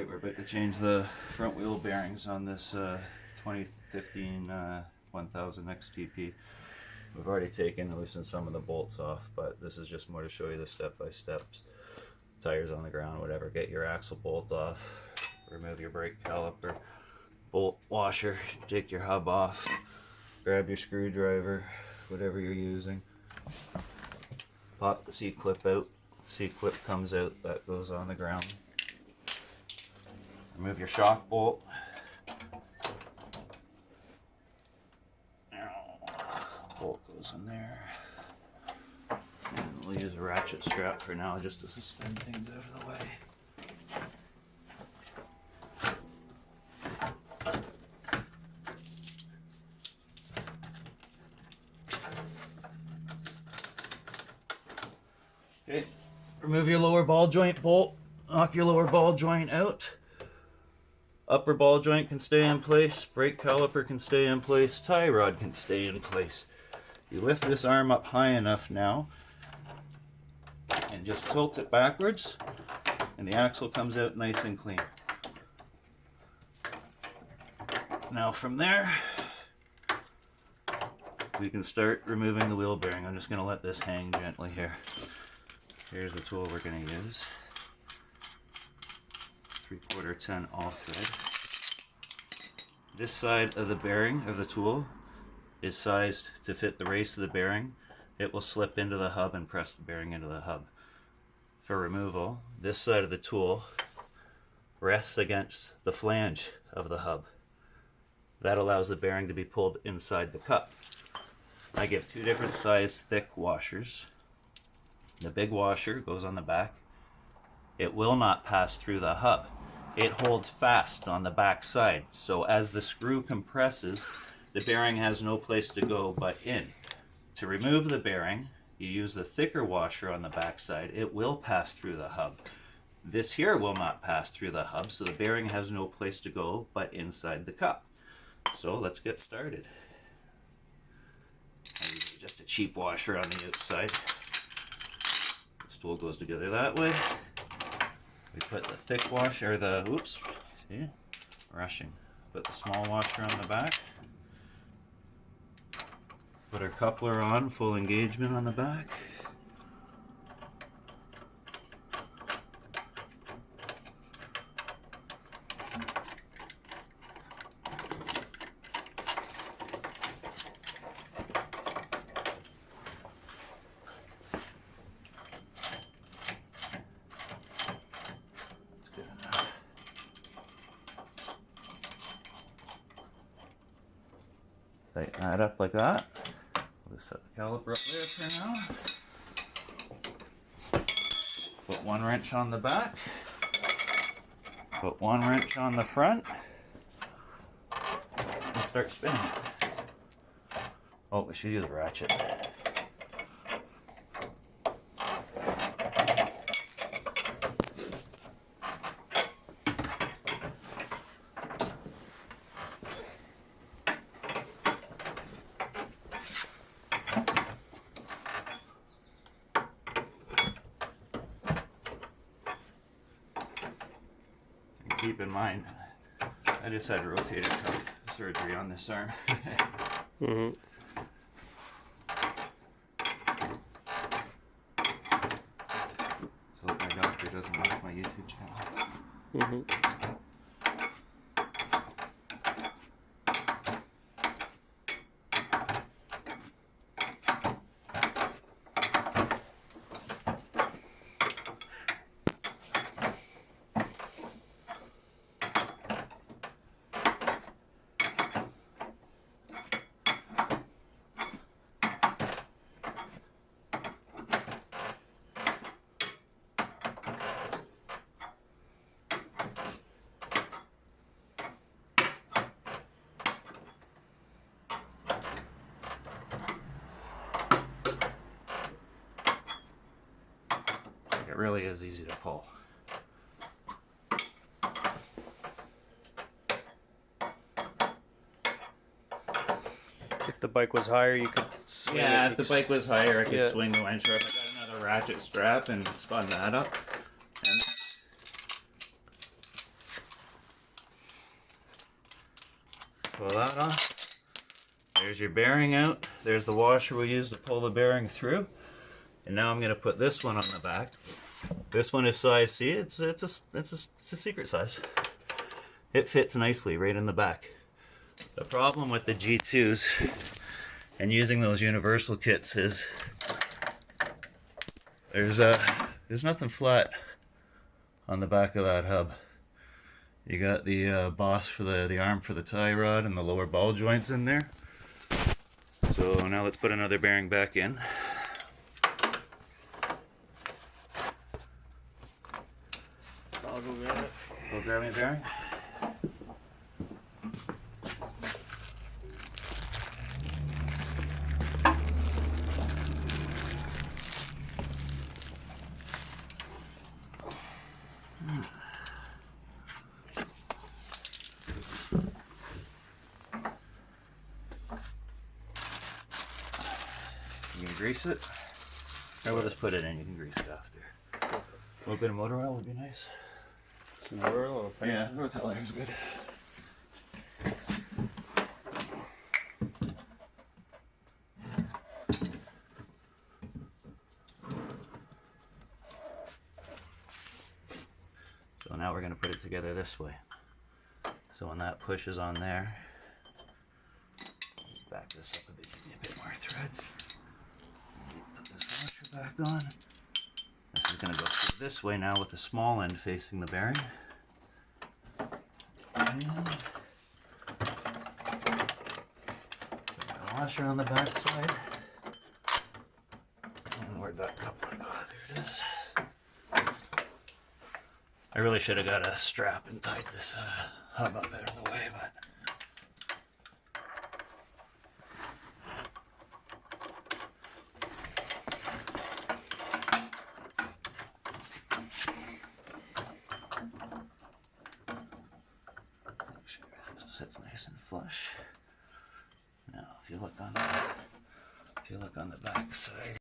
Alright, we're about to change the front wheel bearings on this 2015 1000 XTP. We've already taken and loosened some of the bolts off, but this is just more to show you the step-by-steps. Tires on the ground, whatever. Get your axle bolt off, remove your brake caliper, bolt washer, take your hub off, grab your screwdriver, whatever you're using. Pop the C-clip out. C-clip comes out, that goes on the ground. Remove your shock bolt. Bolt goes in there. And we'll use a ratchet strap for now just to suspend things out of the way. Okay, remove your lower ball joint bolt. Knock your lower ball joint out. Upper ball joint can stay in place, brake caliper can stay in place, tie rod can stay in place. You lift this arm up high enough now and just tilt it backwards and the axle comes out nice and clean. Now from there we can start removing the wheel bearing. I'm just going to let this hang gently here. Here's the tool we're going to use. 3/4 10 all thread. This side of the bearing of the tool is sized to fit the race of the bearing. It will slip into the hub and press the bearing into the hub. For removal, this side of the tool rests against the flange of the hub. That allows the bearing to be pulled inside the cup. I give 2 different size thick washers. The big washer goes on the back. It will not pass through the hub. It holds fast on the back side, so as the screw compresses, the bearing has no place to go but in. To remove the bearing, you use the thicker washer on the back side. It will pass through the hub. This here will not pass through the hub, so the bearing has no place to go but inside the cup. So let's get started. I use just a cheap washer on the outside. This tool goes together that way. We put the thick washer, or the, oops, see, rushing. Put the small washer on the back. Put our coupler on, full engagement on the back. Tighten that up like that. We'll just set the caliper up there for now. Put 1 wrench on the back. Put 1 wrench on the front. And start spinning it. Oh, we should use a ratchet. Keep in mind, I just had rotator cuff surgery on this arm. So my doctor doesn't watch my YouTube channel. It really is easy to pull. If the bike was higher, you could swing Yeah, it. if the bike was higher, I could swing the winch, or if I got another ratchet strap and spun that up. And Pull that off. There's your bearing out. There's the washer we use to pull the bearing through. And now I'm going to put this one on the back. This one is size C. It's a secret size. It fits nicely right in the back. The problem with the G2s and using those universal kits is there's nothing flat on the back of that hub. You got the boss for the arm for the tie rod and the lower ball joints in there. So now let's put another bearing back in. I'll go grab it. Go grab me a bearing. You can grease it, or we'll just put it in. You can grease it after. A little bit of motor oil would be nice. Some motor oil or paint? Yeah, rotel air is good. So now we're going to put it together this way. So when that pushes on there, back this up a bit, give me a bit more threads. Put this washer back on. This is going to go through this way now with the small end facing the bearing. And put the washer on the back side. And where'd that coupler go? There it is. I really should have got a strap and tied this hub up out of the way, but make sure that sits nice and flush. Now, if you look on the back side.